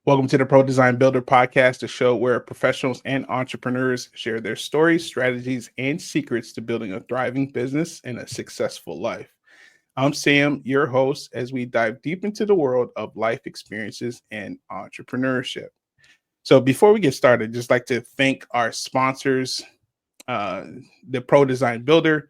Welcome to the Pro Design Builder podcast, a show where professionals and entrepreneurs share their stories, strategies, and secrets to building a thriving business and a successful life. I'm Sam, your host, as we dive deep into the world of life experiences and entrepreneurship. So, before we get started, I'd just like to thank our sponsors, uh, the Pro Design Builder,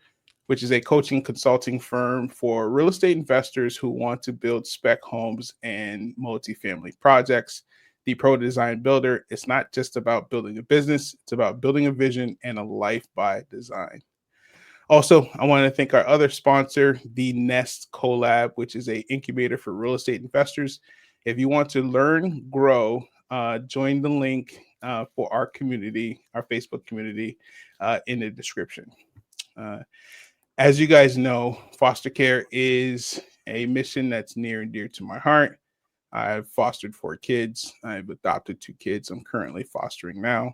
which is a coaching consulting firm for real estate investors who want to build spec homes and multifamily projects. The Pro Design Builder, it's not just about building a business, it's about building a vision and a life by design. Also, I want to thank our other sponsor, the Nest Collab, which is a incubator for real estate investors. If you want to learn, grow, join the link for our community, our Facebook community, in the description. Uh, as you guys know, foster care is a mission that's near and dear to my heart. I've fostered 4 kids. I've adopted 2 kids. I'm currently fostering now.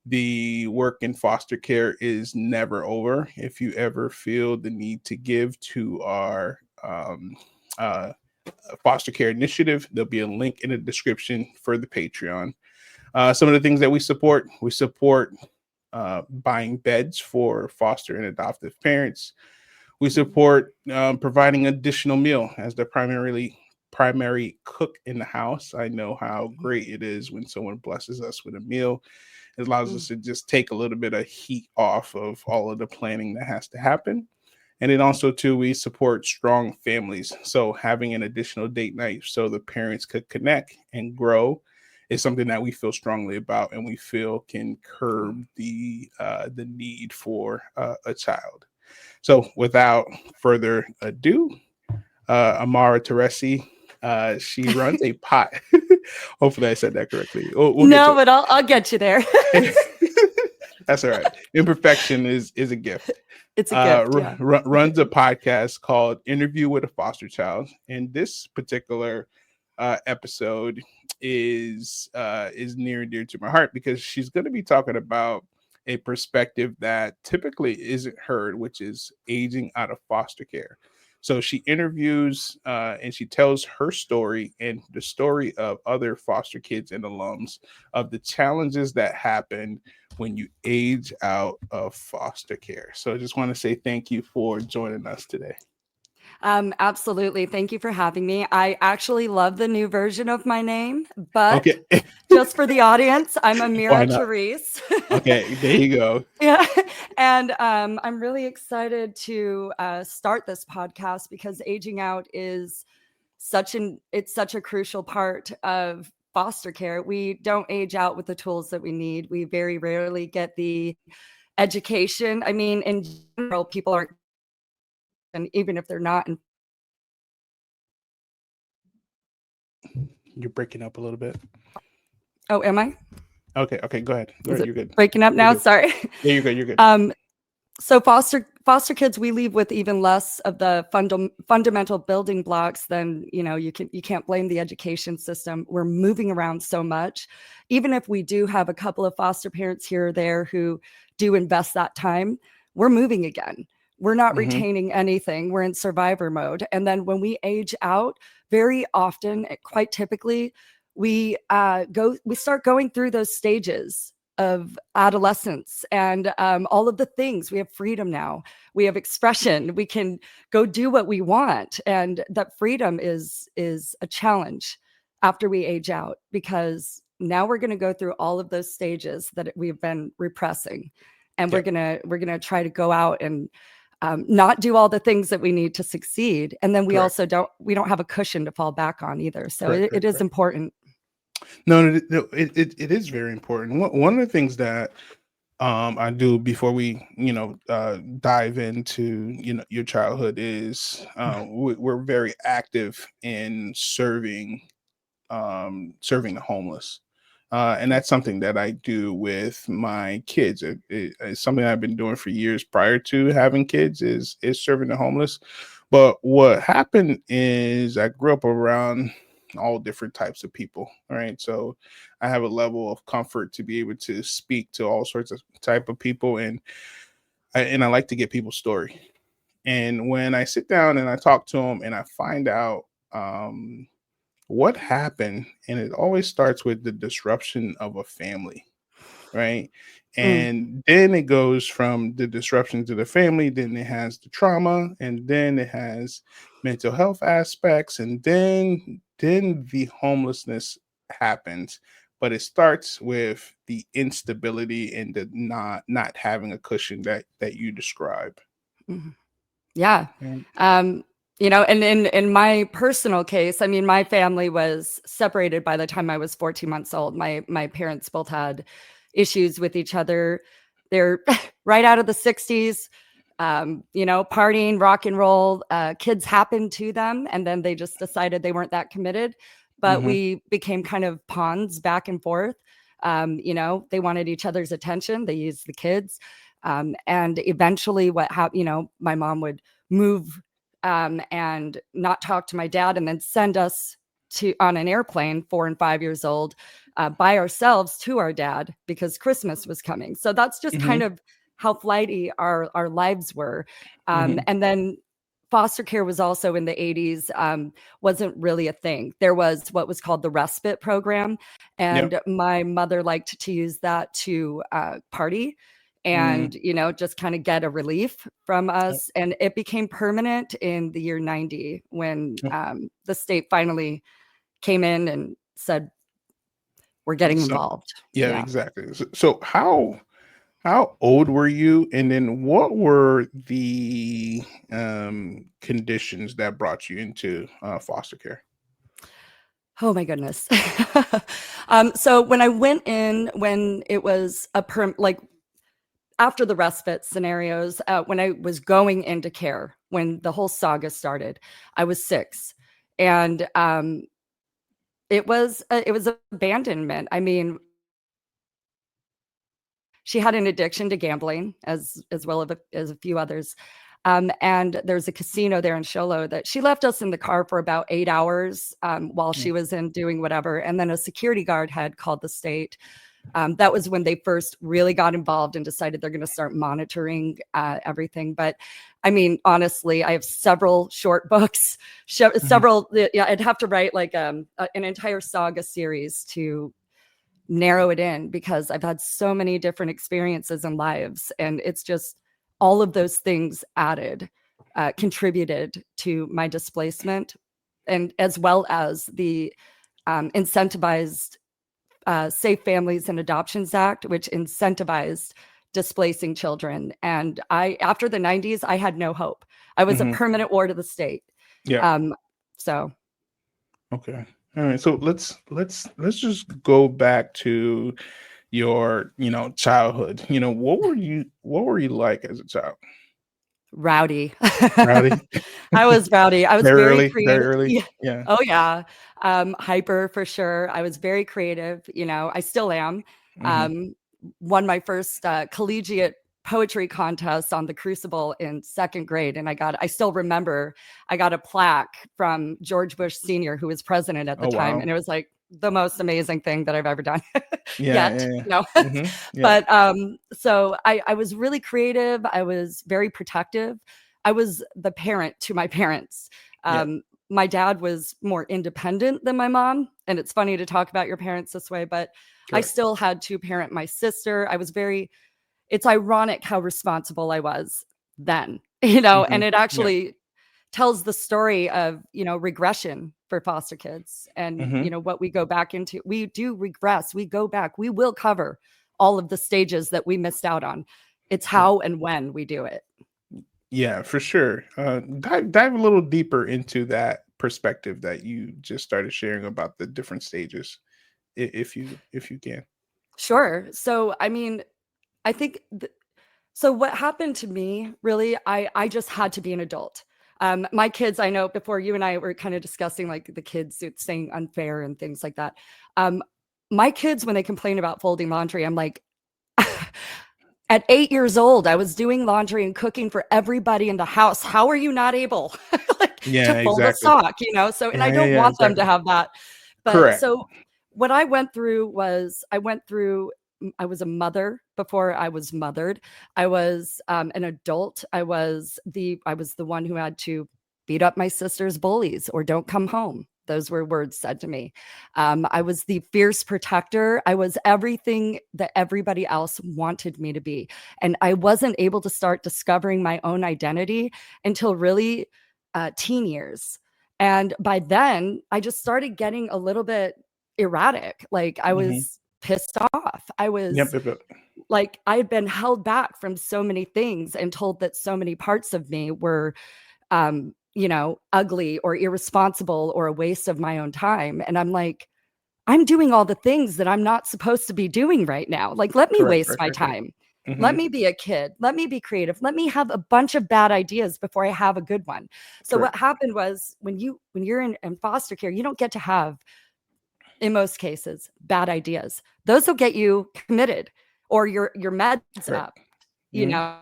The work in foster care is never over. If you ever feel the need to give to our uh, foster care initiative, there'll be a link in the description for the Patreon. Some of the things that we support buying beds for foster and adoptive parents. We support providing additional meal as the primary cook in the house. I know how great it is when someone blesses us with a meal. It allows us to just take a little bit of heat off of all of the planning that has to happen. And then also too, we support strong families. So having an additional date night so the parents could connect and grow is something that we feel strongly about, and we feel can curb the need for a child. So without further ado, Amara Therese, she runs a pot. Hopefully I said that correctly. We'll get to No, but I'll get you there. it. That's all right. Imperfection is a gift. It's a gift, yeah. Runs a podcast called Interview with a Foster Child. And this particular episode is near and dear to my heart because she's going to be talking about a perspective that typically isn't heard, which is aging out of foster care. So she interviews and she tells her story and the story of other foster kids and alums of the challenges that happen when you age out of foster care. So I just want to say thank you for joining us today. Absolutely. Thank you for having me. I actually love the new version of my name, but Okay. just for the audience, I'm Why Amira not? Therese. Okay, there you go. Yeah. And I'm really excited to start this podcast because aging out is it's such a crucial part of foster care. We don't age out with the tools that we need. We very rarely get the education. I mean, in general, people aren't, and even if they're not in. You're breaking up a little bit. Oh, am I? Okay, go ahead. Is it You're good. breaking up You're now? good. Sorry. Yeah, you're good. You're good. So foster kids, we leave with even less of the fundamental building blocks than you can't blame the education system. We're moving around so much. Even if we do have a couple of foster parents here or there who do invest that time, we're moving again. We're not retaining anything. We're in survivor mode. And then when we age out, very often, quite typically, we start going through those stages of adolescence and all of the things. We have freedom now. We have expression. We can go do what we want, and that freedom is a challenge after we age out, because now we're going to go through all of those stages that we've been repressing, and Yep. we're gonna try to go out and not do all the things that we need to succeed. And then we Correct. also don't have a cushion to fall back on either. So Correct. it is Correct. important. No, it is very important. One of the things that I do before we dive into your childhood is we're very active in serving the homeless. And that's something that I do with my kids. It's something I've been doing for years prior to having kids is serving the homeless. But what happened is I grew up around all different types of people. All right. So I have a level of comfort to be able to speak to all sorts of type of people. And I like to get people's story. And when I sit down and I talk to them and I find out what happened, and it always starts with the disruption of a family, right? Mm, And then it goes from the disruption to the family, then it has the trauma, and then it has mental health aspects, and then the homelessness happens. But it starts with the instability and the not having a cushion that you describe. mhm. Yeah. And Um, and in my personal case, I mean, my family was separated by the time I was 14 months old. My parents both had issues with each other. They're right out of the 60s, partying, rock and roll. Kids happened to them, and then they just decided they weren't that committed. But mhm, we became kind of pawns back and forth. They wanted each other's attention. They used the kids. And eventually, what happened, my mom would move and not talk to my dad and then send us to on an airplane 4 and 5 years old by ourselves to our dad because Christmas was coming. So that's just kind mhm, of how flighty our lives were. mhm. And then foster care was also in the 80s, wasn't really a thing. There was what was called the respite program, Yep. and my mother liked to use that to party Mm, and just kind of get a relief from yep. us, and it became permanent in the year 90 when Yep. the state finally came in and said we're getting So involved. yeah, Yeah. exactly. So how old were you? And then what were the conditions that brought you into foster care? Oh my goodness. So when I went in, when it was like after the respite scenarios, when I was going into care, when the whole saga started, I was 6, and it was abandonment. I mean, she had an addiction to gambling as well as a few others. And there's a casino there in Sholo that she left us in the car for about 8 hours while Mm, she was in doing whatever. And then a security guard had called the state. That was when they first really got involved and decided they're going to start monitoring everything. But I mean, honestly, I have several short books, mhm, several. Yeah, I'd have to write like an entire saga series to narrow it in because I've had so many different experiences and lives, and it's just all of those things added contributed to my displacement, and as well as the incentivized Safe Families and Adoptions Act, which incentivized displacing children. And after the 90s, I had no hope. I was a mhm. permanent ward of the state. Yeah. Um, so Okay. All right. So let's just go back to your childhood. What were you like as a child? rowdy. Rowdy. I was rowdy. I was Very very early. Very creative. early. Yeah. Yeah. Oh yeah. Hyper for sure. I was very creative. I still am. Hmm. Um, won my first collegiate poetry contest on the Crucible in second grade, and I still remember I got a plaque from George Bush Sr., who was president at the Oh time, wow. and it was like the most amazing thing that I've ever done Yeah. yet. Yeah. No, Yeah. Yeah. but so I was really creative. I was very protective. I was the parent to my parents. Yeah. My dad was more independent than my mom. And it's funny to talk about your parents this way, but I Correct. still had to parent my sister. It's ironic how responsible I was then, Hmm. and it Yeah. actually tells the story of, regression for foster kids and, Hmm. what we go back into. We do regress, we go back, we will cover all of the stages that we missed out on. It's Yeah. how and when we do it. Yeah, for sure. Dive a little deeper into that perspective that you just started sharing about the different stages, if you can. Sure. So, I mean, I think so what happened to me really, I just had to be an adult. My kids, I know before you and I were kind of discussing like the kids saying unfair and things like that. Um, my kids, when they complain about folding laundry, I'm like, at 8 years old, I was doing laundry and cooking for everybody in the house. How are you not able like to Yeah, fold a exactly. sock? So, and I Yeah, yeah, don't yeah, want them to exactly. have that. But Correct. so what I went through was I was a mother before I was mothered. I was an adult. I was the one who had to beat up my sister's bullies or don't come home. Those were words said to me. I was the fierce protector. I was everything that everybody else wanted me to be. And I wasn't able to start discovering my own identity until really teen years. And by then, I just started getting a little bit erratic. Like I Hmm. was pissed off. I Yep, was yep, yep. like, I had been held back from so many things and told that so many parts of me were ugly or irresponsible or a waste of my own time. And I'm like, I'm doing all the things that I'm not supposed to be doing right now. Like, let me Correct, waste correct, my correct, correct. time. Let Hmm. me be a kid. Let me be creative. Let me have a bunch of bad ideas before I have a good one. So what Correct. happened was when you're in foster care, you don't get to have, in most cases, bad ideas. Those will get you committed or your meds Correct. up, you Hmm. know.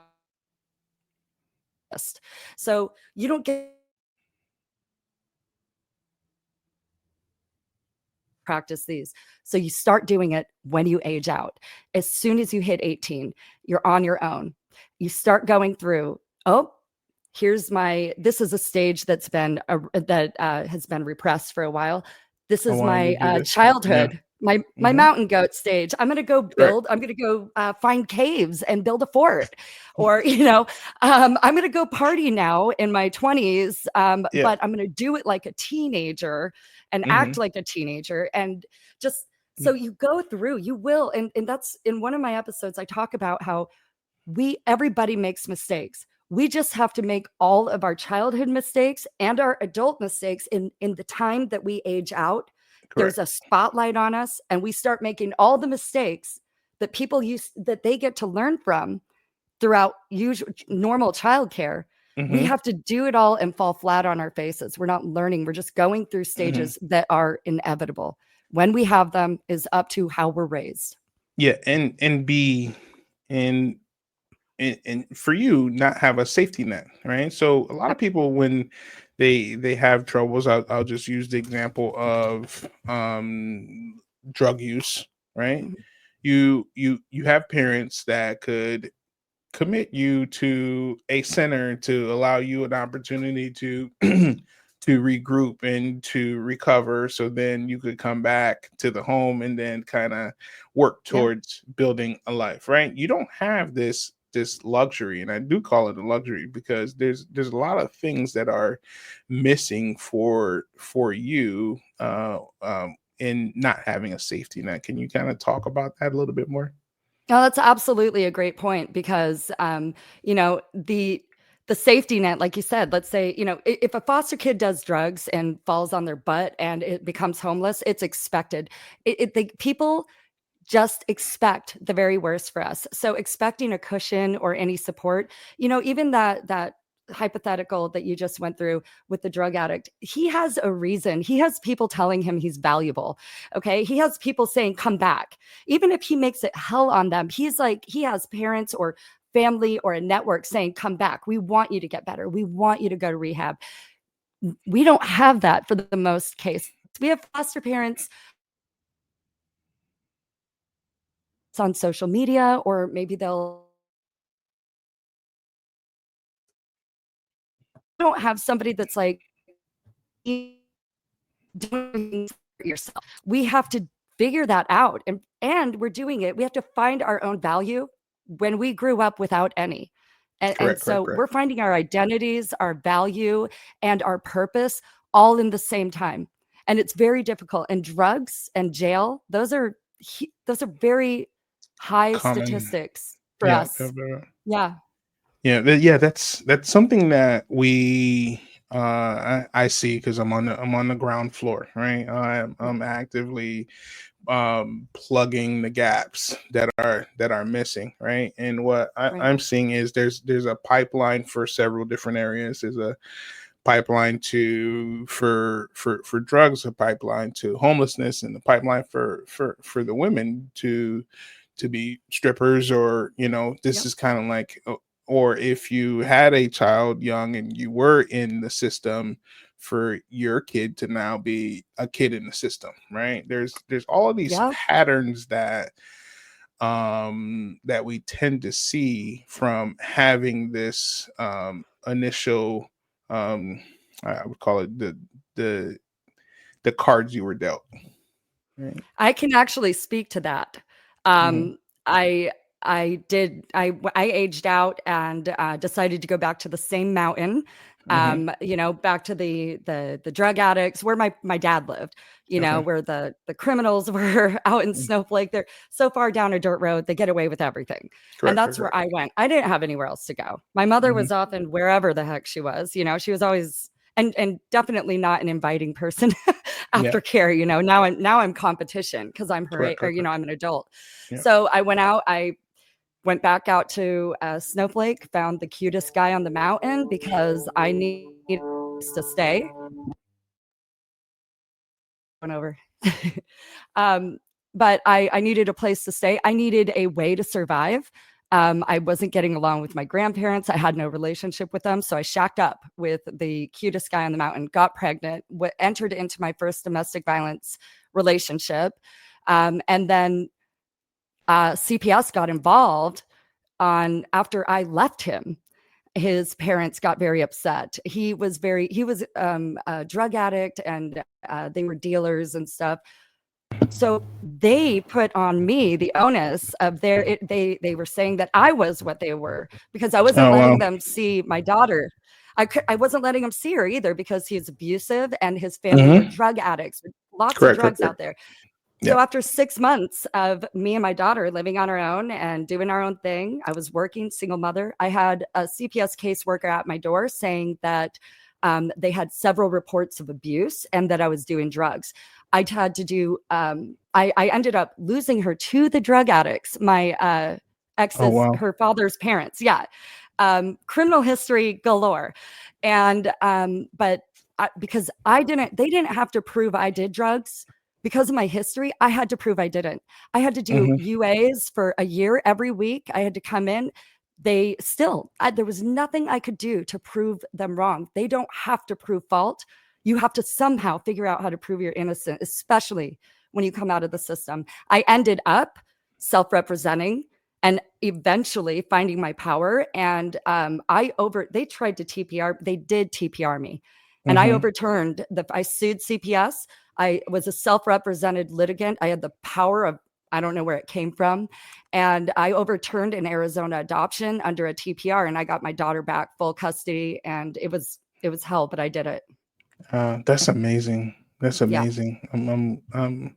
So you don't get practice these. So you start doing it when you age out. As soon as you hit 18, you're on your own. You start going through, oh, this is a stage that has been repressed for a while. This I is wanted to my do this. Yeah. childhood, my Hmm. mountain goat stage. Correct. I'm going to go find caves and build a fort, or I'm going to go party now in my 20s, Yeah. but I'm going to do it like a teenager and act Hmm. like a teenager, and just so you go through, you will, and that's in one of my episodes. I talk about how everybody makes mistakes. We just have to make all of our childhood mistakes and our adult mistakes in the time that we age out. There's Correct. a spotlight on us, and we start making all the mistakes that people use that they get to learn from throughout usual normal childcare. We Hmm. have to do it all and fall flat on our faces. We're not learning. We're just going through Hmm. stages that are inevitable. When we have them is up to how we're raised. Yeah, and be and and for you not have a safety net, right? So a lot of Yep. people when they have troubles, I'll just use the example of drug use, right? Mhm. You have parents that could commit you to a center to allow you an opportunity to to regroup and to recover, so then you could come back to the home and then kind of work Yeah. towards building a life, right? You don't have this luxury, and I do call it a luxury because there's a lot of things that are missing for you in not having a safety net. Can you kind of talk about that a little bit more? No, that's absolutely a great point because, the safety net, like you said, let's say, if a foster kid does drugs and falls on their butt and it becomes homeless, it's expected. People just expect the very worst for us. So expecting a cushion or any support, even that hypothetical that you just went through with the drug addict, he has a reason. He has people telling him he's valuable. Okay. He has people saying, come back. Even if he makes it hell on them, he has parents or family or a network saying, come back. We want you to get better. We want you to go to rehab. We don't have that for the most cases. We have foster parents on social media, or maybe they'll don't have somebody that's like doing for yourself. We have to figure that out, and we're doing it. We have to find our own value when we grew up without any. And Correct, correct, so correct. we're finding our identities, our value, and our purpose all in the same time. And it's very difficult. And drugs and jail, those are very high Common. statistics for Yeah, us. Yeah. yeah, yeah. That's something that we I see because I'm on the ground floor, right? Yeah. I'm actively plugging the gaps that are missing, right? And what Right. I'm seeing is there's a pipeline for several different areas. There's a pipeline to for drugs, a pipeline to homelessness, and the pipeline for the women to be strippers, or this Yep. is kind of like or if you had a child young and you were in the system, for your kid to now be a kid in the system, right? There's all of these Yeah. patterns that we tend to see from having this initial, um I would call it the the cards you were dealt. Right. I can actually speak to that. Mm-hmm. I I aged out and decided to go back to the same mountain. Mm-hmm. Back to the drug addicts where my dad lived. Okay. Where the criminals were out in Snowflake. They're so far down a dirt road, they get away with everything. And Correct. that's where Correct. I went. I didn't have anywhere else to go. My mother Mm-hmm. was off in wherever the heck she was. She was always and definitely not an inviting person Yeah. aftercare. Now I'm competition because I'm her, Correct. or Correct. Correct. I'm an adult. Yeah. So I went out. I went back out to Snowflake, found the cutest guy on the mountain because I needed to stay. Went over. um, but I needed a place to stay. I needed a way to survive. I wasn't getting along with my grandparents. I had no relationship with them. So I shacked up with the cutest guy on the mountain, got pregnant, entered into my first domestic violence relationship. And then CPS got involved after I left him. His parents got very upset. He was a drug addict and they were dealers and stuff. So they put on me the onus of they were saying that I was what they were because I wasn't Oh wow. letting them see my daughter. I wasn't letting them see her either because he's abusive and his family were Mm-hmm. drug addicts. Lots of Correct. Correct. drugs Correct. out there. Yeah. So after 6 months of me and my daughter living on our own and doing our own thing, I was working, single mother. I had a CPS caseworker at my door saying that they had several reports of abuse and that I was doing drugs. I had to do. I ended up losing her to the drug addicts. My Oh ex's, wow. her father's parents. Yeah, criminal history galore, and but because they didn't have to prove I did drugs. Because of my history, I had to prove I didn't. I had to do Mm-hmm. UAs for a year every week. I had to come in. There was nothing I could do to prove them wrong. They don't have to prove fault. You have to somehow figure out how to prove you're innocent, especially when you come out of the system. I ended up self-representing and eventually finding my power. And they tried to they did TPR me. And I Mm-hmm. overturned I sued CPS. I was a self-represented litigant. I had the power of, I don't know where it came from. And I overturned an Arizona adoption under a TPR and I got my daughter back full custody. And it was hell, but I did it. That's amazing. That's Yeah. amazing. I'm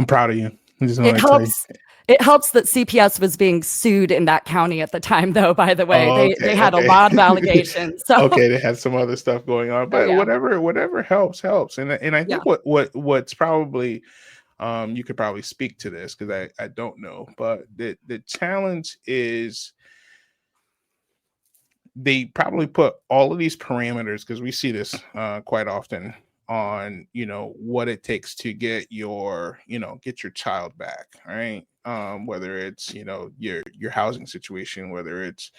proud of you. I just It want to tell you. helps. It helps that CPS was being sued in that county at the time, though, by the way. Oh, They okay, had a okay. lot of allegations. So Okay, they had some other stuff going on, oh but yeah. whatever helps. And I Yeah. think what's probably you could probably speak to this because I don't know, but the challenge is they probably put all of these parameters because we see this quite often on what it takes to get your child back, right? Whether it's your housing situation, whether it's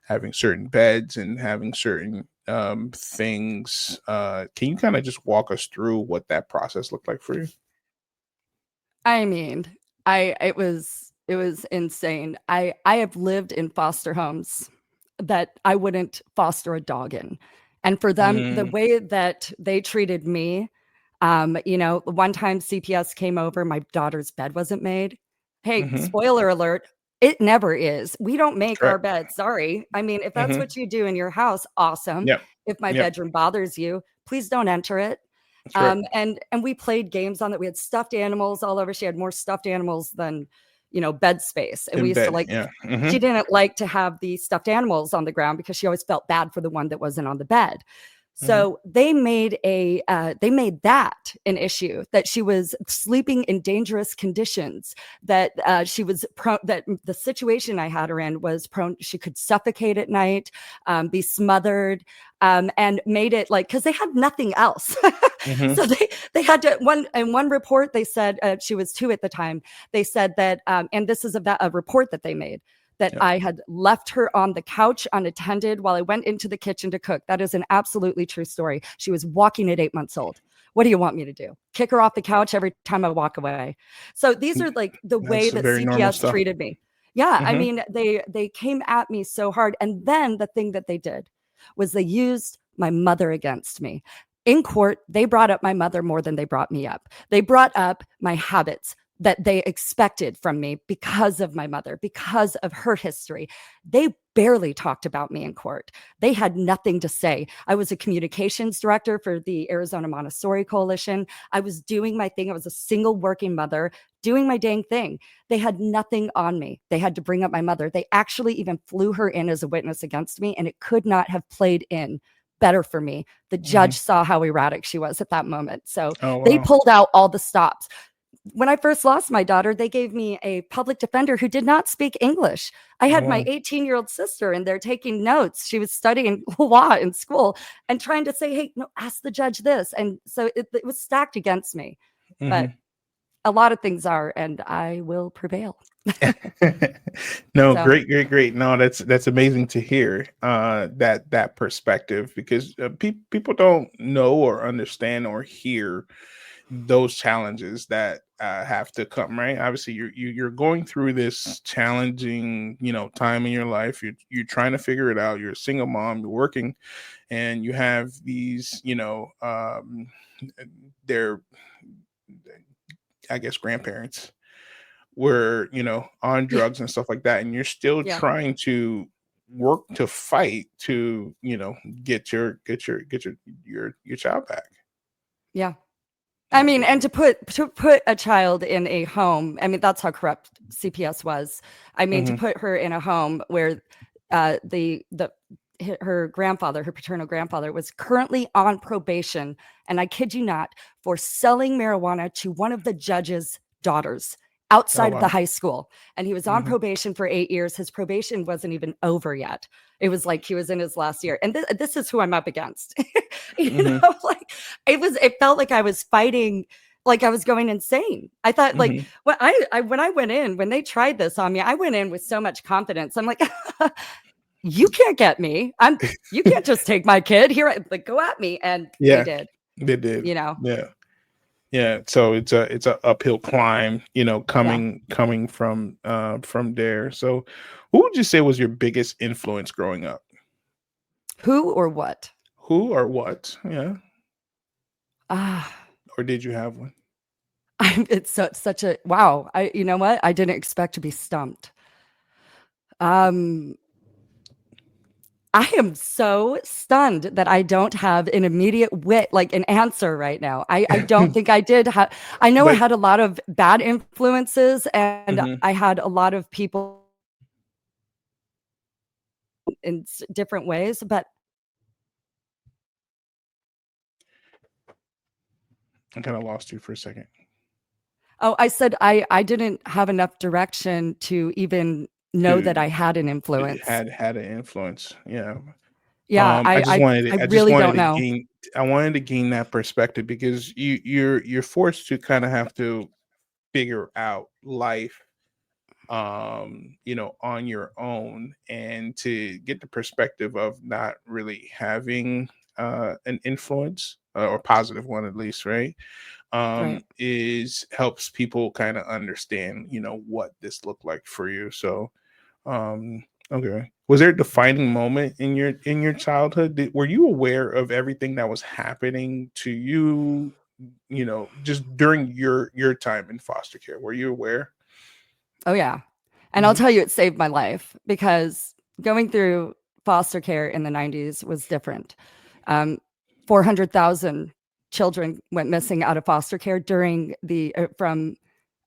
having certain beds and having certain things. Can you kind of just walk us through what that process looked like for you? I mean, it was insane. I have lived in foster homes that I wouldn't foster a dog in. And for them, the Mm, way that they treated me, one time CPS came over, my daughter's bed wasn't made. Hey, mm-hmm. spoiler alert, it never is. We don't make our Correct. beds. Sorry. I mean, if that's Mm-hmm. what you do in your house, awesome. Yep. If my Yep. bedroom bothers you, please don't enter it. That's correct. And we played games on that. We had stuffed animals all over. She had more stuffed animals than, bed space. And we In used to bed. Yeah. she Mm-hmm. didn't like to have the stuffed animals on the ground because she always felt bad for the one that wasn't on the bed. Mm-hmm. So they made that an issue, that she was sleeping in dangerous conditions, that she was prone, that the situation I had her in was prone, she could suffocate at night, be smothered, and made it like, because they had nothing else. Mm-hmm. So they had to, one report, they said she was 2 at the time. They said that, and this is a report that they made, that Yep. I had left her on the couch unattended while I went into the kitchen to cook. That is an absolutely true story. She was walking at 8 months old. What do you want me to do? Kick her off the couch every time I walk away? So these are like the way That's that very normal CPS stuff. treated me. Yeah, I Mm-hmm. mean, they came at me so hard. And then the thing that they did was they used my mother against me. In court, they brought up my mother more than they brought me up. They brought up my habits that they expected from me because of my mother, because of her history. They barely talked about me in court. They had nothing to say. I was a communications director for the Arizona Montessori Coalition. I was doing my thing. I was a single working mother doing my dang thing. They had nothing on me. They had to bring up my mother. They actually even flew her in as a witness against me, and it could not have played in better for me. The judge saw how erratic she was at that moment. So Oh they wow. pulled out all the stops. When I first lost my daughter, they gave me a public defender who did not speak English. I Oh had my wow. 18-year-old sister in there taking notes. She was studying law in school and trying to say, hey, no, ask the judge this. And so it was stacked against me. But Hmm. a lot of things are, and I will prevail. No, So, great, great, great. No, that's amazing to hear that perspective, because people don't know or understand or hear those challenges that have to come, right? Obviously, you're going through this challenging, time in your life. You're trying to figure it out. You're a single mom. You're working, and you have these, they're, I guess, grandparents were, on yeah, drugs and stuff like that, and you're still yeah, trying to work to fight to, get your child back. yeah. I Yeah, mean, which and is. to put a child in a home, I mean, that's how corrupt CPS was. I mean, to Hmm. put her in a home where the her grandfather, her paternal grandfather, was currently on probation, and I kid you not, for selling marijuana to one of the judge's daughters Oh outside of the wow. high school. And he was on Hmm. probation for 8 years. His probation wasn't even over yet. It was like he was in his last year. And this is who I'm up against. Hmm. Like it felt like I was fighting, like I was going insane. I thought, like, Hmm. when I went in, when they tried this on me, I went in with so much confidence. I'm like, you can't get me. You can't just take my kid here. Like, go at me. And they Yeah, did, they did. you know. Yeah. Yeah, so it's a uphill climb, Yeah. coming from there. So, who would you say was your biggest influence growing up? Who or what? Who or what? Yeah, Ah, or did you have one? it's such a wow. You know what? I didn't expect to be stumped. Um, I am so stunned that I don't have an immediate like an answer right now. I don't think I did have. I know I But had a lot of bad influences, and mhm, I had a lot of people in different ways. But I kind of lost you for a second. oh, I said I didn't have enough direction to even know that To I had an it influence. had an influence. Yeah. Yeah, I just wanted I to, I just really wanted don't to know. gain I wanted to gain that perspective, because you're forced to kind of have to figure out life, on your own, and to get the perspective of not really having an influence, or positive one at least, right? Right. Is helps people kind of understand, what this looked like for you. So, okay. Was there a defining moment in your childhood? Were you aware of everything that was happening to you, just during your time in foster care? Were you aware? Oh, yeah. And I'll Mhm. tell you, it saved my life because going through foster care in the 90s was different. Um, 400,000 children went missing out of foster care during from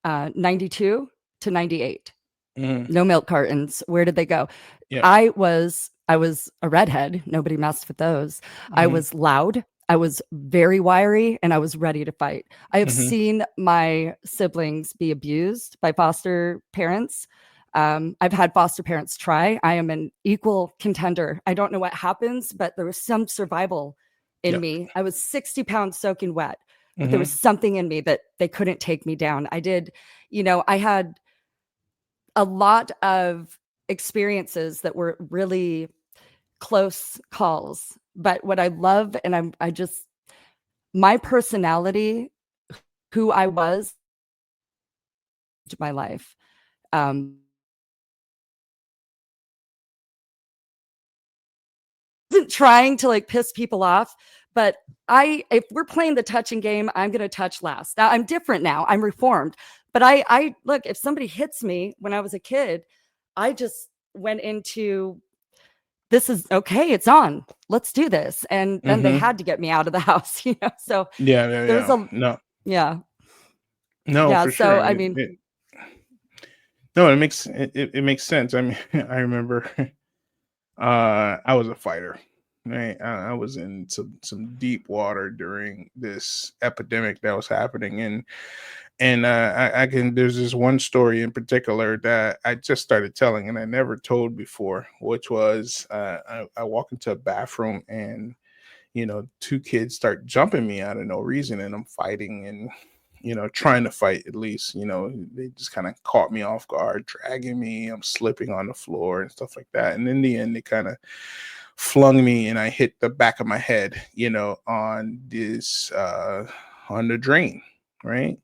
92 to 98. Mhm. No milk cartons. Where did they go? Yep. I was a redhead. Nobody messed with those. I Mhm. was loud. I was very wiry and I was ready to fight. I have Mhm. seen my siblings be abused by foster parents. I've had foster parents try. I am an equal contender. I don't know what happens, but there was some survival in Yep. me. I was 60 pounds soaking wet, but there was Mhm. something in me that they couldn't take me down. I had a lot of experiences that were really close calls. But what I love, and I just, my personality, who I was, my life. Wasn't trying to like piss people off, But if we're playing the touching game, I'm going to touch last. Now I'm different now. I'm reformed. But I look, if somebody hits me when I was a kid, I just went into, this is okay. It's on. Let's do this. And then they Mm-hmm. had to get me out of the house, So Yeah, yeah, there's yeah. a, No, yeah. no, Yeah. for sure. So, And I mean, no, it makes sense. I mean, I remember I was a fighter. Right, I was in some deep water during this epidemic that was happening, and I can. There's this one story in particular that I just started telling, and I never told before, which was I walk into a bathroom and two kids start jumping me out of no reason, and I'm fighting and trying to fight at least. They just kind of caught me off guard, dragging me. I'm slipping on the floor and stuff like that. And in the end, they kind of flung me, and I hit the back of my head, on the drain, right?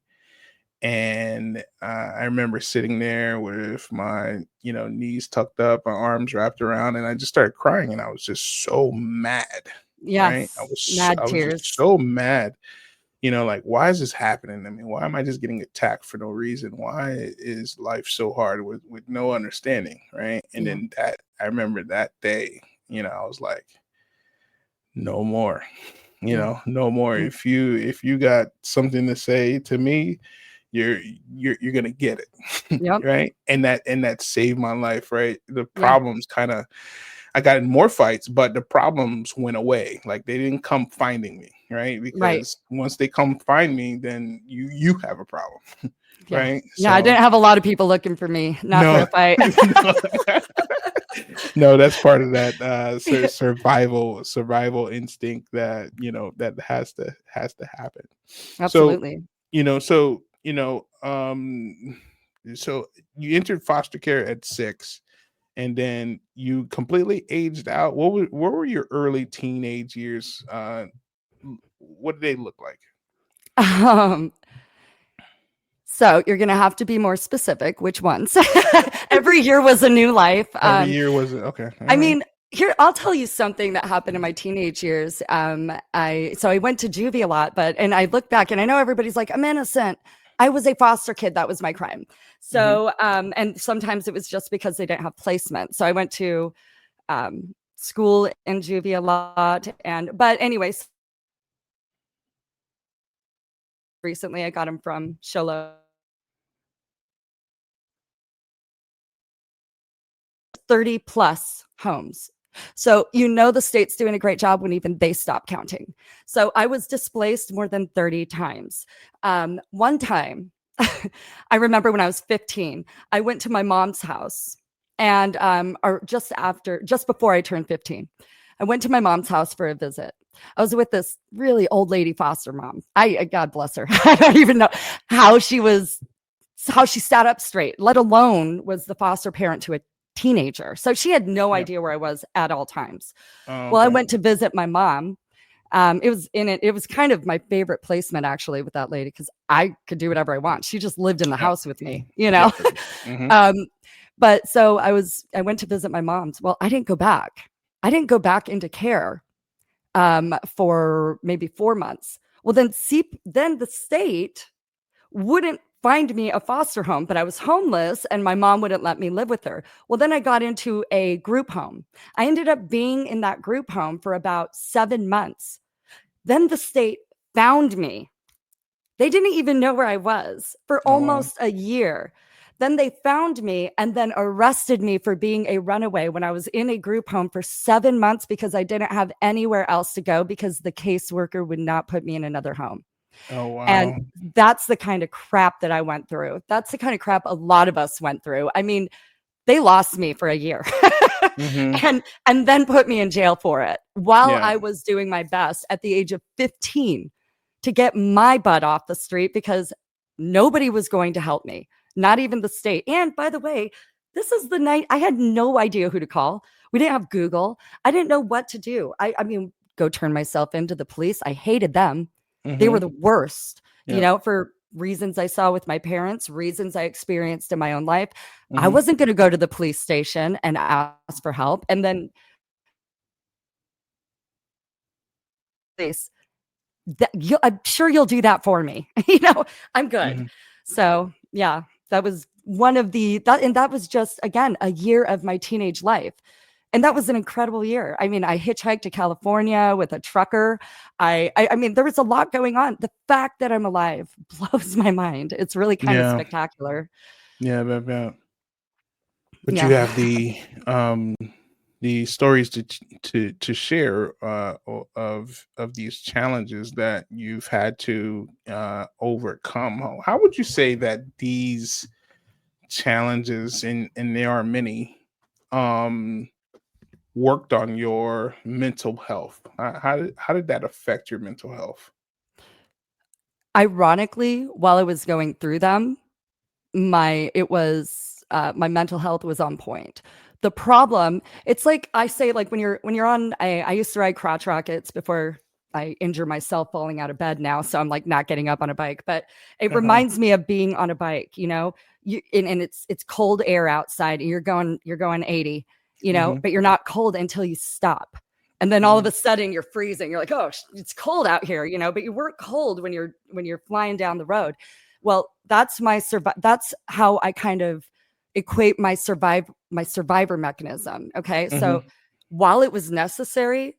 And I remember sitting there with my knees tucked up, my arms wrapped around, and I just started crying, and I was just so mad, right? I yes, was I mad was just tears. so mad, like, why is this happening? I mean, why am I just getting attacked for no reason? Why is life so hard with no understanding, right? And Yeah. then that I remember that day, I was like, no more, Yeah. no more. Mm, If you got something to say to me, you're gonna get it, yep. right? And that saved my life, right? The Yeah. problems kind of, I got in more fights, but the problems went away. Like, they didn't come finding me, right? Right. Because once they come find me, then you have a problem, Yeah. right? Yeah. I So didn't have a lot of people looking for me, not for no, a fight. no, no, that's part of that survival instinct that that has to happen. So Absolutely. you know, so you know, um, so you entered foster care at 6, and then you completely aged out. What were your early teenage years? What did they look like? Um, so you're going to have to be more specific. Which ones? Every year was a new life. Every year was it? Okay, all I right. mean, here I'll tell you something that happened in my teenage years. I went to juvie a lot, and I look back and I know everybody's like, I'm innocent. I was a foster kid. That was my crime. Mm-hmm. So, and sometimes it was just because they didn't have placement. So I went to school in juvie a lot. But anyways, recently I got him from Sholo. 30 plus homes. So, the state's doing a great job when even they stop counting. So, I was displaced more than 30 times. One time, I remember when I was 15, I went to my mom's house and, or just before I turned 15, I went to my mom's house for a visit. I was with this really old lady foster mom. God bless her. I don't even know how she was how she sat up straight, let alone was the foster parent to a teenager. So she had no Yeah. idea where I was at all times. Oh, Well, I okay. went to visit my mom. It was kind of my favorite placement actually with that lady because I could do whatever I want. She just lived in the Yeah. house with me, Yeah. Mm-hmm. um, but so I went to visit my mom's. Well, I didn't go back. I didn't go back into care for maybe 4 months. Well, then the state wouldn't find me a foster home, but I was homeless and my mom wouldn't let me live with her. Well, then I got into a group home. I ended up being in that group home for about 7 months. Then the state found me. They didn't even know where I was for Oh, wow. almost a year. Then they found me and then arrested me for being a runaway when I was in a group home for 7 months because I didn't have anywhere else to go because the caseworker would not put me in another home. Oh, And wow. that's the kind of crap that I went through. That's the kind of crap a lot of us went through. I mean, they lost me for a year Mm-hmm. and then put me in jail for it while Yeah. I was doing my best at the age of 15 to get my butt off the street because nobody was going to help me, not even the state. And by the way, this is the night I had no idea who to call. We didn't have Google. I didn't know what to do. I mean, go turn myself into the police. I hated them. They were Mm-hmm. the worst, Yeah. for reasons I saw with my parents, reasons I experienced in my own life. I Mm-hmm. wasn't going to go to the police station and ask for help. And then place, I'm sure you'll do that for me. I'm good. Mhm. So yeah, that was one of that was just, again, a year of my teenage life. And that was an incredible year. I mean, I hitchhiked to California with a trucker. I mean, there was a lot going on. The fact that I'm alive blows my mind. It's really kind of Yeah. spectacular. Yeah, but you Yeah. have the stories to share of these challenges that you've had to overcome. How would you say that these challenges, and there are many, um worked on your mental health? How did that affect your mental health? Ironically, while I was going through them, my mental health was on point. The problem, it's like I say, like when you're on, I used to ride crotch rockets before I injure myself falling out of bed now, so I'm like not getting up on a bike, but it Uh-huh. reminds me of being on a bike, and it's cold air outside and you're going 80, Hmm. but you're not cold until you stop. And then all of Hmm. a sudden you're freezing. You're like, "Oh, it's cold out here," but you weren't cold when you're flying down the road. Well, that's how I kind of equate my survivor mechanism. Okay. So Hmm. while it was necessary,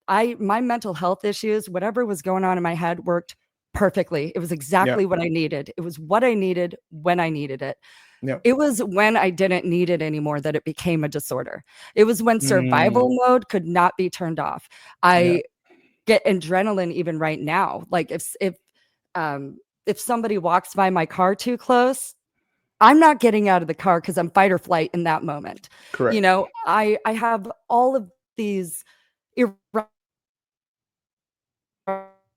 my mental health issues, whatever was going on in my head, worked perfectly. It was Yeah. exactly what I needed. It was what I needed when I needed it. Yeah. It was when I didn't need it anymore that it became a disorder. It was when Mm, survival mode could not be turned off. yeah. I get adrenaline even right now. Like if somebody walks by my car too close, I'm not getting out of the car because I'm fight or flight in that moment. Correct. I have all of these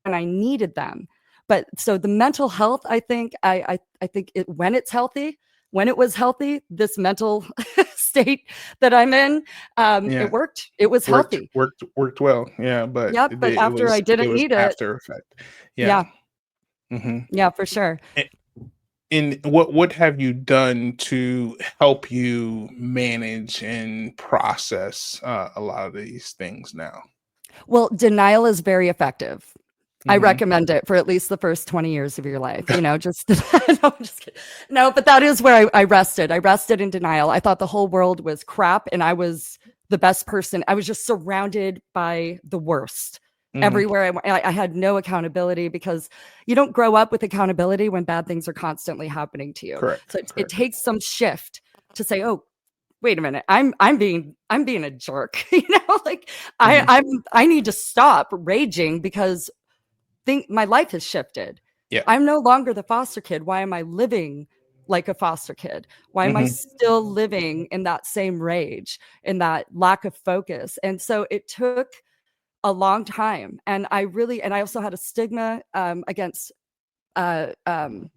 and I needed them. But so the mental health, I think, I think when it's healthy, when it was healthy, this mental state that I'm in, Yeah. it worked. It was Worked healthy. worked worked well. Yeah, but Yep. But after I it didn't was need it, after effect. Yeah. yeah, Hmm. yeah, for sure. And what have you done to help you manage and process a lot of these things now? Well, denial is very effective. I Hmm. recommend it for at least the first 20 years of your life, just no, I'm just kidding. No, but that is where I rested. I rested in denial. I thought the whole world was crap and I was the best person. I was just surrounded by the worst. Hmm. Everywhere I had no accountability because you don't grow up with accountability when bad things are constantly happening to you. Correct. So it Correct. takes some shift to say, "Oh, wait a minute, I'm being a jerk." Like Hmm. I need to stop raging because think my life has shifted. Yeah. I'm no longer the foster kid. Why am I living like a foster kid? Why am I Hmm. still living in that same rage, in that lack of focus? And so it took a long time. And I also had a stigma against uh, um,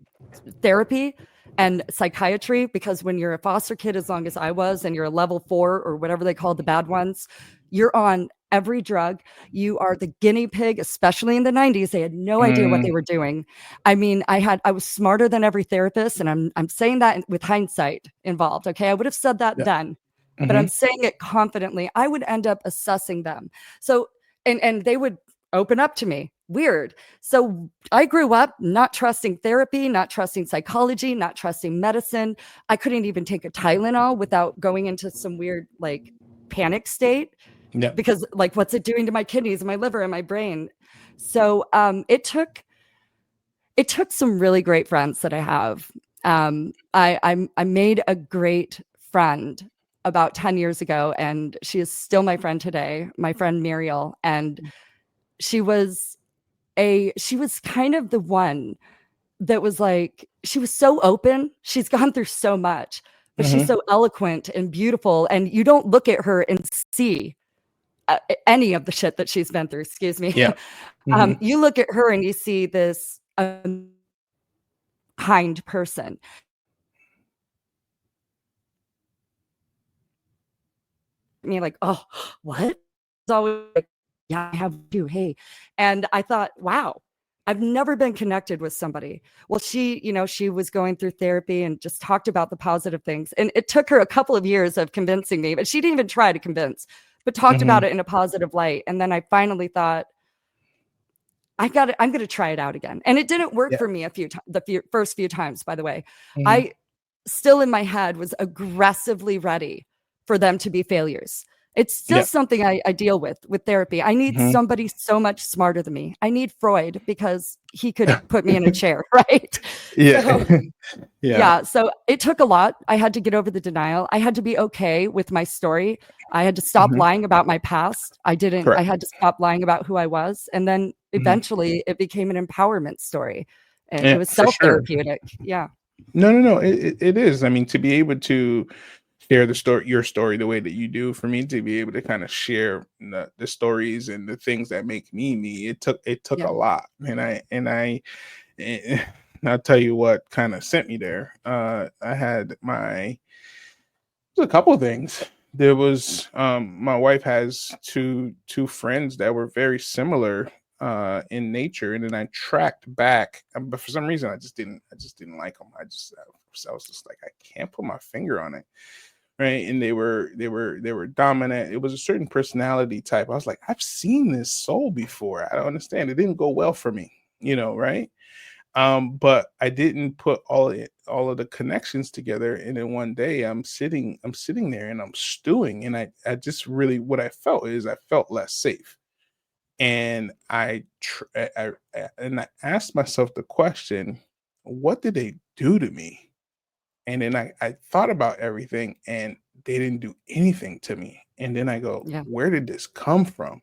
therapy and psychiatry because when you're a foster kid, as long as I was, and you're a level 4 or whatever they call the bad ones, you're on every drug. You are the guinea pig, especially in the 90s. They had no idea what they Mm, were doing. I mean, I was smarter than every therapist, and I'm saying that with hindsight involved. Okay. I would have said that yeah. then, but Hmm. I'm saying it confidently. I would end up assessing them. So and they would open up to me. Weird. So I grew up not trusting therapy, not trusting psychology, not trusting medicine. I couldn't even take a Tylenol without going into some weird like panic state Yeah. because like what's it doing to my kidneys and my liver and my brain? So it took some really great friends that I have. I made a great friend about 10 years ago, and she is still my friend today, my friend Muriel. And she was she was kind of the one that was like, she was so open. She's gone through so much, but she's Hmm. so eloquent and beautiful. And you don't look at her and see any of the shit that she's been through. Excuse me. Yeah. Hmm. You look at her and you see this kind person. Me like, oh, what? It's always like, yeah, I have you. Hey. And I thought, wow, I've never been connected with somebody. Well, she was going through therapy and just talked about the positive things. And it took her a couple of years of convincing me, but she didn't even try to convince, but talked Hmm. about it in a positive light. And then I finally thought, I'm going to try it out again. And it didn't work Yeah. for me first few times, by the way. Hmm. I still in my head was aggressively ready for them to be failures. It's still Yeah. something I deal with therapy. I need Hmm. somebody so much smarter than me. I need Freud because he could put me in a chair, right? So Yeah. Yeah. yeah, so it took a lot. I had to get over the denial. I had to be okay with my story. I had to stop Hmm. lying about my past. I Correct. had to stop lying about who I was. And then Hmm. eventually it became an empowerment story. And it Yeah, was for sure. self-therapeutic. Yeah. No, no, no. It is. I mean, to be able to share the story, your story, the way that you do, for me to be able to kind of share the stories and the things that make me me, it took a Yeah. lot, and I'll tell you what kind of sent me there. I had there's a couple of things. There was my wife has two friends that were very similar in nature, and then I tracked back, but for some reason I just didn't like them. I was just like, I can't put my finger on it, right? And they were dominant. It was a certain personality type. I was like, I've seen this soul before. I don't understand. It didn't go well for me, right? But I didn't put all of the connections together, and then one day I'm sitting there and I'm stewing, and I just really, what I felt is I felt less safe, and I asked myself the question, what did they do to me? And then I thought about everything, and they didn't do anything to me, and then I go, Yeah. where did this come from?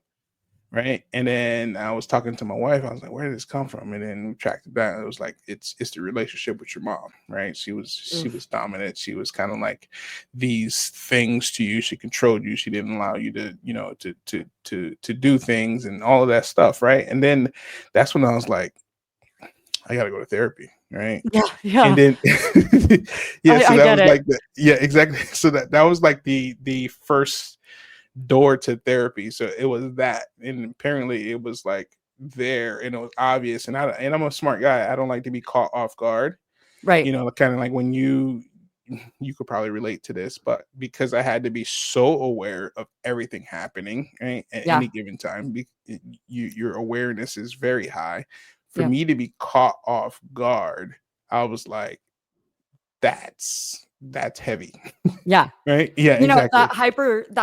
Right. And then I was talking to my wife. I was like, where did this come from? And then we tracked it down. It was like, it's the relationship with your mom, right? She was Oof. dominant. She was kind of like these things to you. She controlled you. She didn't allow you to, to do things and all of that stuff. Right. And then that's when I was like, I gotta go to therapy. Right. Yeah. And Yeah. then yeah, so I that get was it. like yeah, exactly. So that was like the first door to therapy. So it was that, and apparently it was like there, and it was obvious. And I'm a smart guy. I don't like to be caught off guard. Right. Kind of like when you could probably relate to this, but because I had to be so aware of everything happening, right, at Yeah. any given time, your awareness is very high. For Yeah. me to be caught off guard, I was like, that's heavy, Yeah. right? Yeah, That exactly.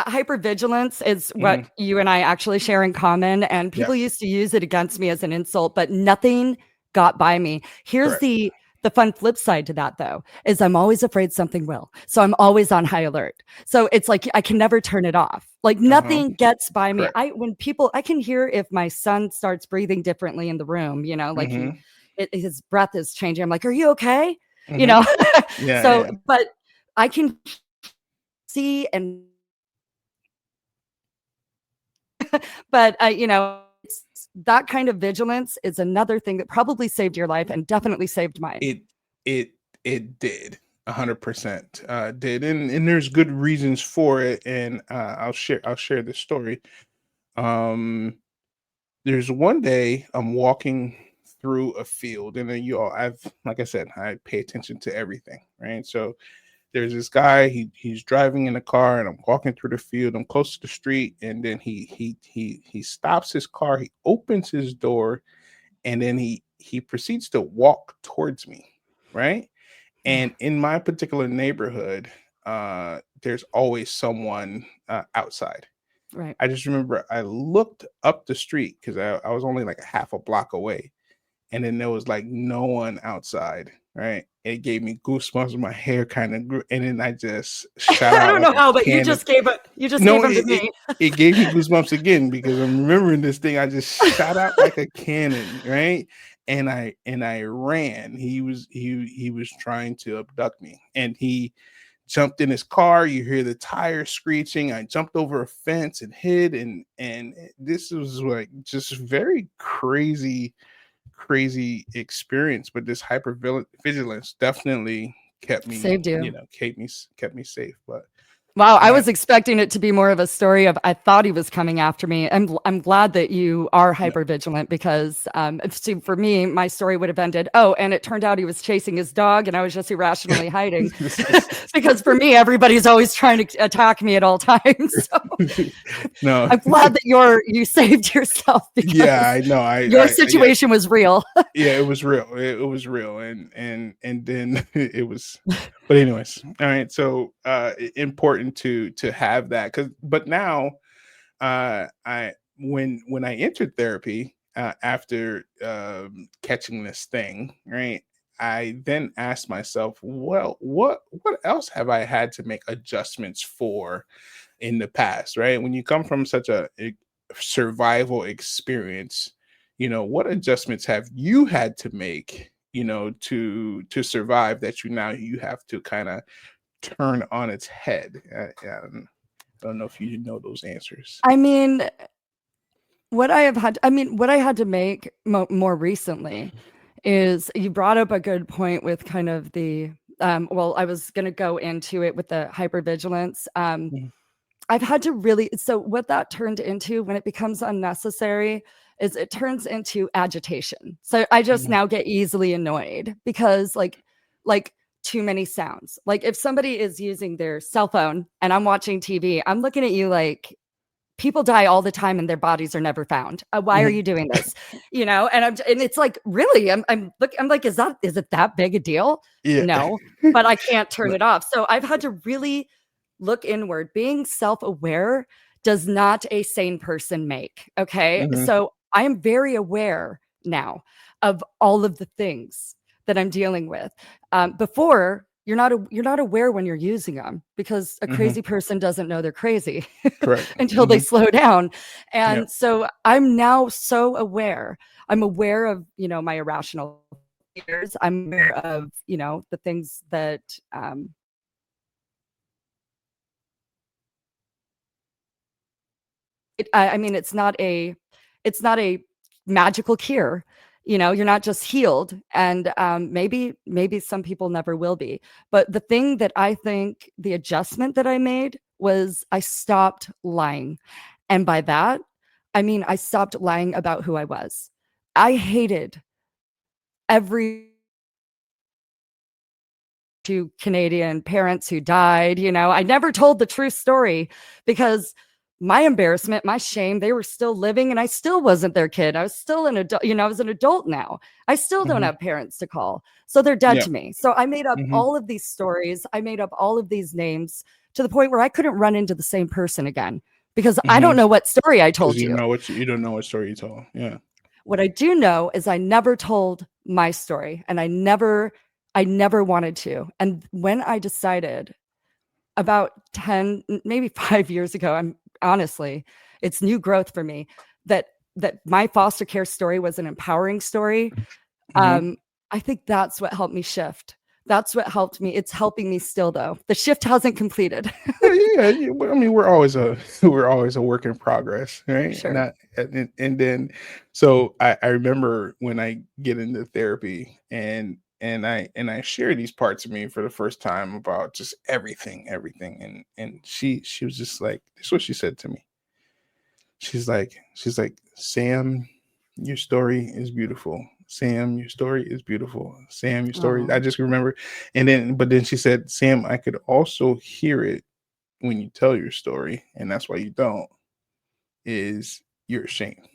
hyper vigilance is what Hmm. you and I actually share in common, and Yeah, people used to use it against me as an insult, but nothing got by me. Here's correct. the fun flip side to that though, is I'm always afraid something will. So I'm always on high alert. So it's like I can never turn it off. Like Uh-huh. nothing gets by me. Correct. I can hear if my son starts breathing differently in the room, like Mhm. his breath is changing. I'm like, "Are you okay?" You Mhm. know. Yeah, So, yeah. but I can see and but it's that kind of vigilance is another thing that probably saved your life and definitely saved mine. It it it did. 100% did, and there's good reasons for it, and I'll share this story. Um there's one day I'm walking through a field, and then I've, like I said, I pay attention to everything, right? So there's this guy, he's driving in a car, and I'm walking through the field. I'm close to the street, and then he stops his car, he opens his door, and then he proceeds to walk towards me, right? Yeah, And in my particular neighborhood, there's always someone outside. right. I just remember I looked up the street because I was only like a half a block away, and then there was like no one outside, right? It gave me goosebumps. My hair kind of grew, and then I just shot I out don't like know how, a but cannon. you just gave No, them to it me. it gave me goosebumps again because I'm remembering this thing. I just shot out like a cannon, right? And I ran. He was trying to abduct me, and he jumped in his car. You hear the tires screeching. I jumped over a fence and hid, and this was like just very crazy experience. But this vigilance definitely kept me, Saved you. kept me safe. But Wow, I Right? was expecting it to be more of a story of I thought he was coming after me. I'm glad that you are hyper vigilant because see, for me, my story would have ended. Oh, and it turned out he was chasing his dog, and I was just irrationally hiding. Because for me, everybody's always trying to attack me at all times. So No. I'm glad that you saved yourself Yeah, because I know. your Yeah, situation was real. yeah, it was real. It was real, and then it was. But anyways, all right. So important to have that because, but now, I when I entered therapy after catching this thing, right? I then asked myself, well, what else have I had to make adjustments for in the past, right? When you come from such a survival experience, what adjustments have you had to make, to survive that you have to kind of turn on its head? I don't know if you know those answers. I mean, what I had to make more recently is you brought up a good point with kind of the well, I was going to go into it with the hypervigilance. Mhm, I've had to really, so what that turned into when it becomes unnecessary is it turns into agitation. So I just mhm, now get easily annoyed because like too many sounds. Like if somebody is using their cell phone and I'm watching TV, I'm looking at you like people die all the time and their bodies are never found. Why are mhm. you doing this? And it's like, really, I'm like, is it that big a deal? Yeah. No, but I can't turn No. it off. So I've had to really look inward. Being self-aware does not a sane person make. Okay. Mhm, So I am very aware now of all of the things that I'm dealing with. Before you're not aware when you're using them because a mhm. crazy person doesn't know they're crazy Correct. until they Mhm. slow down. Yeah. And so I'm now so aware. I'm aware of, my irrational fears. I'm aware of, the things that I mean, it's not a magical cure. You're not just healed, and maybe some people never will be. But the thing that I think the adjustment that I made was I stopped lying, and by that I mean I stopped lying about who I was. I hated every to Canadian parents who died. I never told the true story because my embarrassment, my shame, they were still living and I still wasn't their kid. I was still an adult, I was an adult now. I still don't Mhm. have parents to call. So they're dead Yeah. to me. So I made up Mhm, all of these stories. I made up all of these names to the point where I couldn't run into the same person again because I don't mhm. know what story I 'Cause told you. you don't know what story you told. Yeah. What I do know is I never told my story and I never wanted to. And when I decided about 10, maybe 5 years ago, I'm honestly, it's new growth for me that my foster care story was an empowering story. Mhm. Um, I think that's what helped me shift. That's what helped me. It's helping me still though. The shift hasn't completed. Yeah, yeah, yeah, I mean, we're always a we're always a work in progress, right? Sure. And then so I remember when I get into therapy and I share these parts of me for the first time about just everything. And she was just like, this is what she said to me. She's like, Sam, your story is beautiful. Sam, your story is beautiful. Sam, your story. I Oh, just remember. But then she said, Sam, I could also hear it when you tell your story, and that's why you don't, is you're ashamed,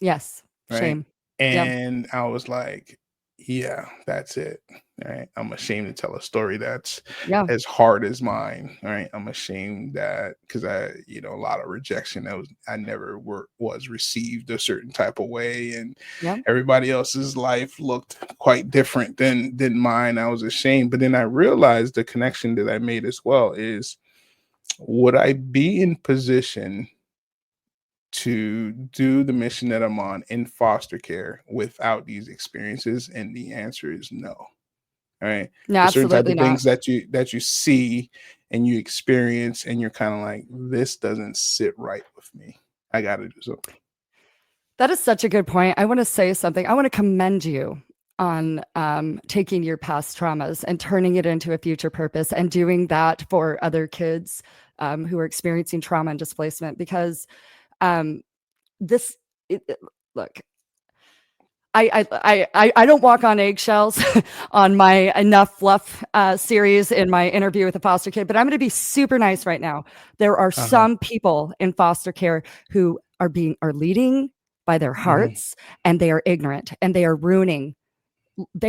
yes. right? Shame. Yep. And I was like, yeah, that's it. Right. I'm ashamed to tell a story that's Yeah. as hard as mine. Right. I'm ashamed that because a lot of rejection that I never was received a certain type of way. And Yep. everybody else's life looked quite different than mine. I was ashamed. But then I realized the connection that I made as well is, would I be in position to do the mission that I'm on in foster care without these experiences? And the answer is no. All right. No, There's certain type absolutely of not. things that you see and you experience, and you're kind of like, this doesn't sit right with me. I got to do something. That is such a good point. I want to say something. I want to commend you on taking your past traumas and turning it into a future purpose and doing that for other kids who are experiencing trauma and displacement, because um, this look, I don't walk on eggshells on my Enough Fluff series in my interview with a foster kid, but I'm going to be super nice right now. There are some people in foster care who are leading by their hearts, and they are ignorant, and they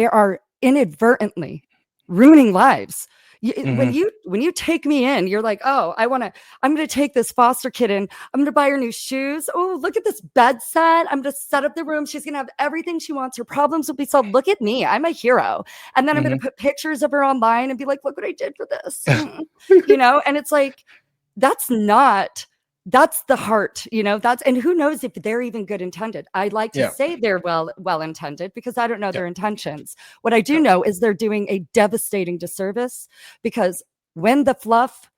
are inadvertently ruining lives. When you take me in, you're like, oh, I'm going to take this foster kid in. I'm going to buy her new shoes. Oh, look at this bed set. I'm going to set up the room. She's going to have everything she wants. Her problems will be solved. Look at me. I'm a hero. And then I'm going to put pictures of her online and be like, look what I did for this. And it's like, that's the heart, and who knows if they're even good intended. I like to say they're well intended, because I don't know their intentions. What I do know is they're doing a devastating disservice, because when the fluff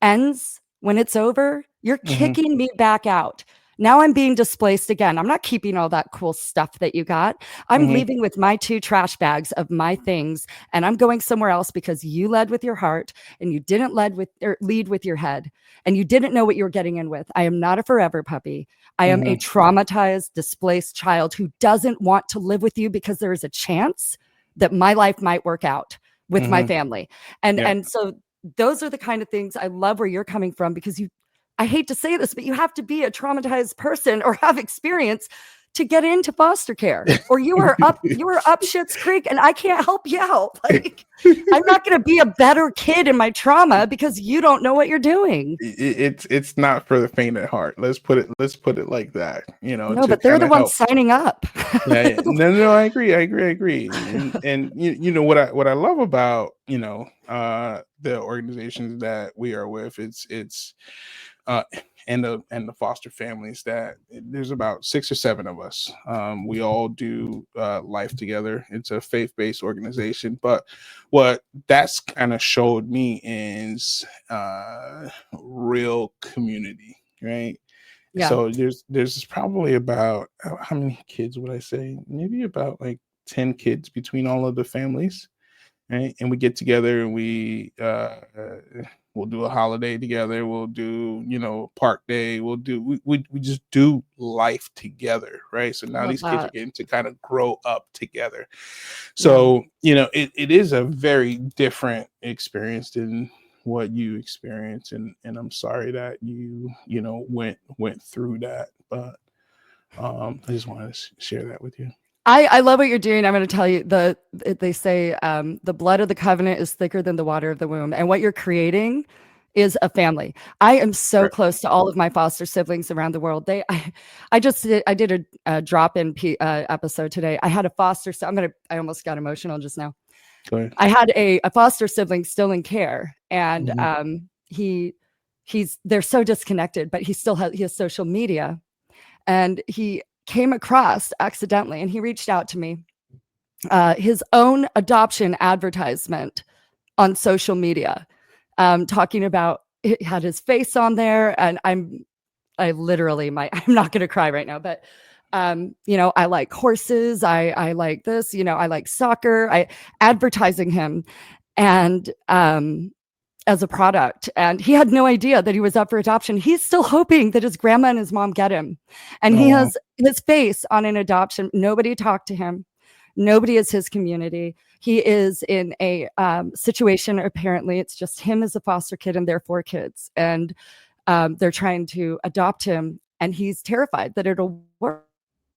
ends, when it's over, you're kicking me back out. Now I'm being displaced again. I'm not keeping all that cool stuff that you got. I'm leaving with my 2 trash bags of my things, and I'm going somewhere else because you led with your heart and you didn't lead with your head, and you didn't know what you were getting in with. I am not a forever puppy. I am a traumatized, displaced child who doesn't want to live with you, because there is a chance that my life might work out with my family. And so those are the kind of things I love where you're coming from, because I hate to say this, but you have to be a traumatized person or have experience to get into foster care, or you are up shit's creek, and I can't help you out. Like, I'm not going to be a better kid in my trauma because you don't know what you're doing. It's not for the faint at heart. Let's put it like that. No, but they're the ones signing up. No, I agree. And what I love about the organizations that we are with, it's and the foster families, that there's about 6 or 7 of us. We all do life together. It's a faith-based organization, but what that's kind of showed me is real community, right? Yeah. So there's probably about, how many kids would I say? Maybe about like 10 kids between all of the families, right? And we get together and we'll do a holiday together. We'll do, park day. We just do life together, right? So now these kids are getting to kind of grow up together. So, it is a very different experience than what you experience. And I'm sorry that you went through that, but I just wanted to share that with you. I love what you're doing. I'm going to tell you, they say the blood of the covenant is thicker than the water of the womb, and what you're creating is a family. I am so close to all of my foster siblings around the world. I did a drop-in episode today. I had a foster. So I almost got emotional just now. Go ahead. I had a foster sibling still in care, and they're so disconnected, but he has social media, and he came across accidentally, and he reached out to me, his own adoption advertisement on social media, talking about, it had his face on there, and I'm not going to cry right now, but I like horses, I like this, I like soccer, advertising him, and as a product, and he had no idea that he was up for adoption. He's still hoping that his grandma and his mom get him, and he has his face on an adoption. Nobody talked to him. Nobody is his community. He is in a situation, apparently it's just him as a foster kid and their 4 kids, and they're trying to adopt him, and he's terrified that it'll work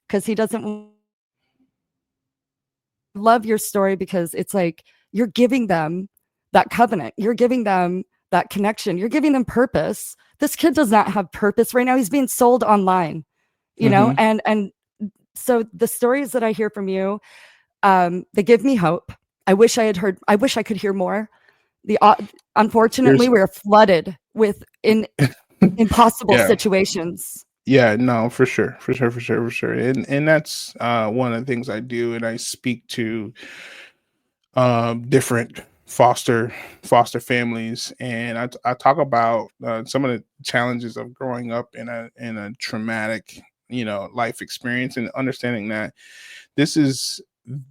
because he doesn't love your story, because it's like you're giving them that covenant. You're giving them that connection. You're giving them purpose. This kid does not have purpose right now. He's being sold online, and so the stories that I hear from you, they give me hope. I wish I could hear more. Unfortunately, we're flooded with impossible situations. Yeah, no, for sure. And that's one of the things I do, and I speak to different foster families, and I talk about some of the challenges of growing up in a traumatic life experience, and understanding that this is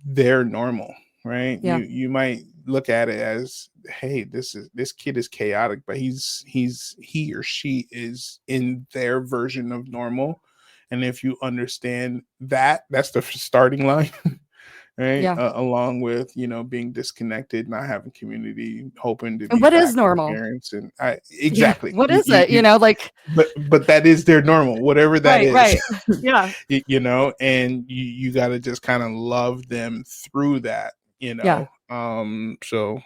their normal, right? Yeah. You might look at it as, hey, this kid is chaotic, but he or she is in their version of normal. And if you understand that, that's the starting line. Right, Yeah. along with, being disconnected, not having community, hoping to And be what back is with normal? parents, and Yeah. exactly, What is it? Like, but that is their normal, whatever that right, is. right. Yeah. And you got to just kind of love them through that. Yeah. So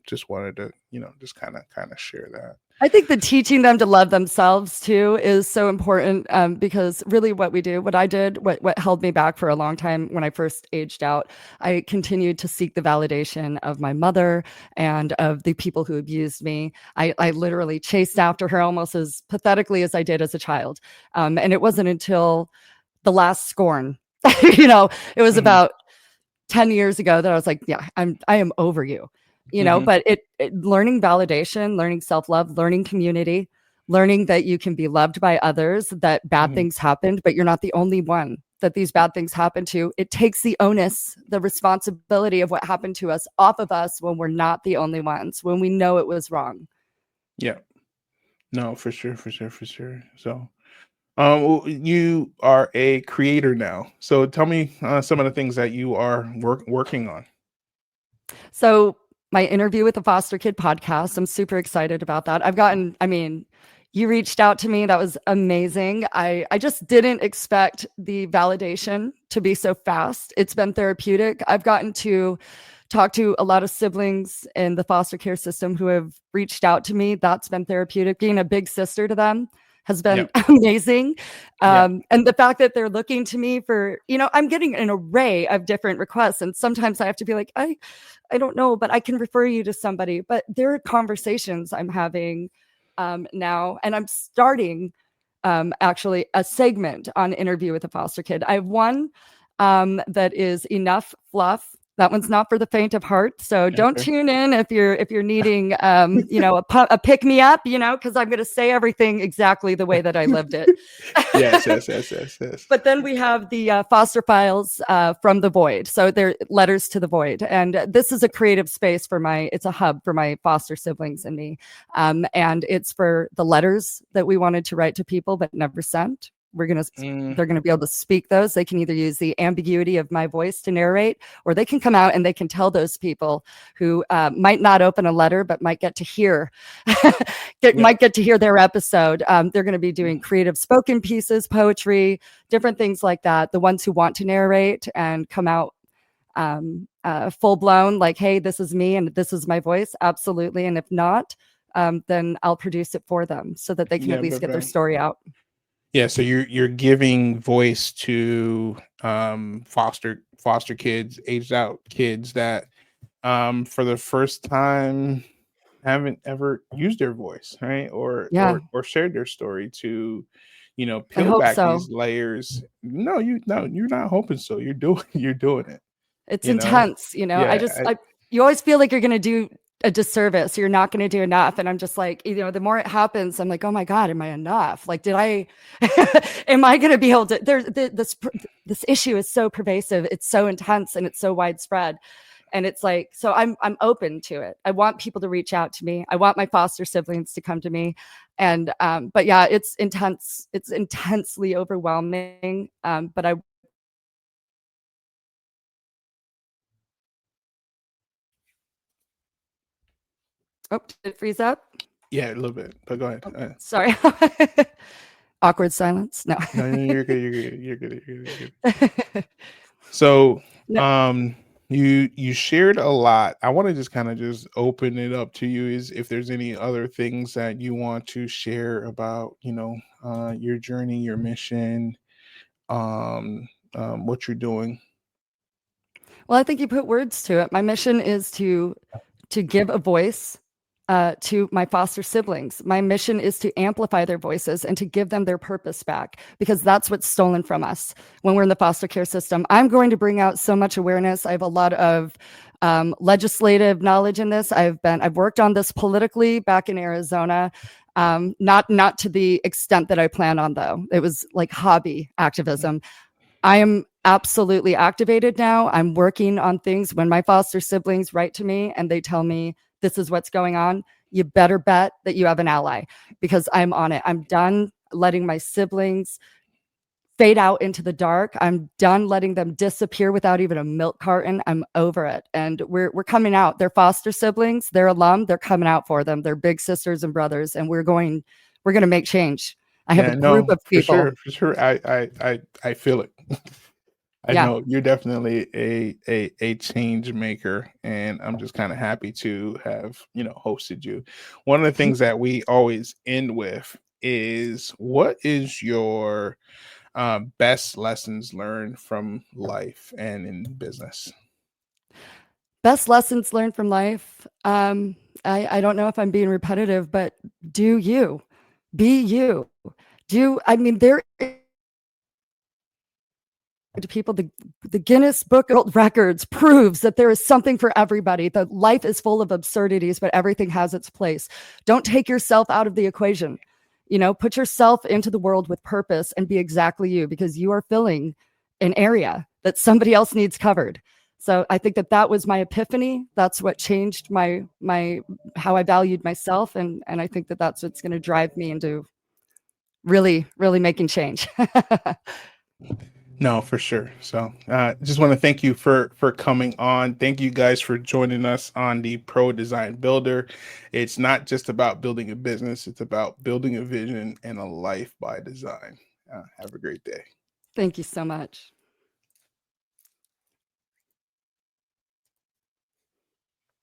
just wanted to, just kind of share that. I think the teaching them to love themselves too is so important, because really what I did, what held me back for a long time when I first aged out, I continued to seek the validation of my mother and of the people who abused me. I literally chased after her almost as pathetically as I did as a child. And it wasn't until the last scorn, it was Hmm. about 10 years ago that I was like, yeah, I am over you, Hmm. but learning validation, learning self-love, learning community, learning that you can be loved by others, that bad Hmm. things happened, but you're not the only one that these bad things happen to. It takes the onus, the responsibility of what happened to us off of us when we're not the only ones, when we know it was wrong. Yeah, no, for sure, for sure, for sure. So well, you are a creator now, so tell me some of the things that you are working on. So my interview with the foster kid podcast, I'm super excited about that. You reached out to me. That was amazing. I just didn't expect the validation to be so fast. It's been therapeutic. I've gotten to talk to a lot of siblings in the foster care system who have reached out to me. That's been therapeutic. Being a big sister to them has been Yep. amazing. Yep. And the fact that they're looking to me for, I'm getting an array of different requests. And sometimes I have to be like, I don't know, but I can refer you to somebody. But there are conversations I'm having now, and I'm starting actually a segment on Interview with a Foster Kid. I have one that is enough fluff. That one's not for the faint of heart. So don't Okay. tune in if you're needing a pick me up, because I'm going to say everything exactly the way that I lived it. Yes, yes, yes, yes, yes. But then we have the foster files from the void. So they're letters to the void. And this is a creative space it's a hub for my foster siblings and me. And it's for the letters that we wanted to write to people but never sent. Mm, They're going to be able to speak those. They can either use the ambiguity of my voice to narrate, or they can come out and they can tell those people who might not open a letter but might get to hear yeah. might get to hear their episode. They're going to be doing creative spoken pieces, poetry, different things like that. The ones who want to narrate and come out full blown, like, hey, this is me and this is my voice, absolutely. And if not, then I'll produce it for them so that they can Yeah, at least but get their story out. yeah, so you're giving voice to foster kids, aged out kids that for the first time haven't ever used their voice, right? Yeah, Or shared their story to, I peel hope back so. these layers. No, you're not hoping so. You're doing you're doing it, It's you know? intense, Yeah, you always feel like you're going to do a disservice. You're not going to do enough. And I'm just like, the more it happens, I'm like, oh my God, am I enough? Like, am I going to be able to, this issue is so pervasive. It's so intense and it's so widespread. And it's like, so I'm open to it. I want people to reach out to me. I want my foster siblings to come to me. And, but yeah, it's intense. It's intensely overwhelming. But did it freeze up? yeah, a little bit. But go ahead. Oh, sorry. Awkward silence. No. No, no, you're good. You're good. You're good. You're good. You're good. So, No. you shared a lot. I want to just kind of just open it up to you, is if there's any other things that you want to share about, your journey, your mission, what you're doing. Well, I think you put words to it. My mission is to give a voice to my foster siblings. My mission is to amplify their voices and to give them their purpose back, because that's what's stolen from us when we're in the foster care system. I'm going to bring out so much awareness. I have a lot of legislative knowledge in this. I've worked on this politically back in Arizona. Not to the extent that I plan on, though. It was like hobby activism. I absolutely activated now. I'm working on things. When my foster siblings write to me and they tell me this is what's going on, you better bet that you have an ally, because I'm on it. I'm done letting my siblings fade out into the dark. I'm done letting them disappear without even a milk carton. I'm over it. And we're coming out. They're foster siblings, they're alum, they're coming out for them. They're big sisters and brothers, and we're going to make change. I have a Yeah, group no, of for people. sure, for sure. I feel it. I Yeah. know you're definitely a change maker, and I'm just kind of happy to have, hosted you. One of the things that we always end with is, what is your best lessons learned from life and in business? Best lessons learned from life. I don't know if I'm being repetitive, but do you, be you. I mean, there to people, the Guinness Book of World Records proves that there is something for everybody. The life is full of absurdities, but everything has its place. Don't take yourself out of the equation. Put yourself into the world with purpose and be exactly you, because you are filling an area that somebody else needs covered. So I think that was my epiphany. That's what changed my how I valued myself, and I think that's what's going to drive me into really, really making change. No, for sure. So, just want to thank you for coming on. Thank you guys for joining us on the Pro Design Builder. It's not just about building a business; it's about building a vision and a life by design. Have a great day. Thank you so much.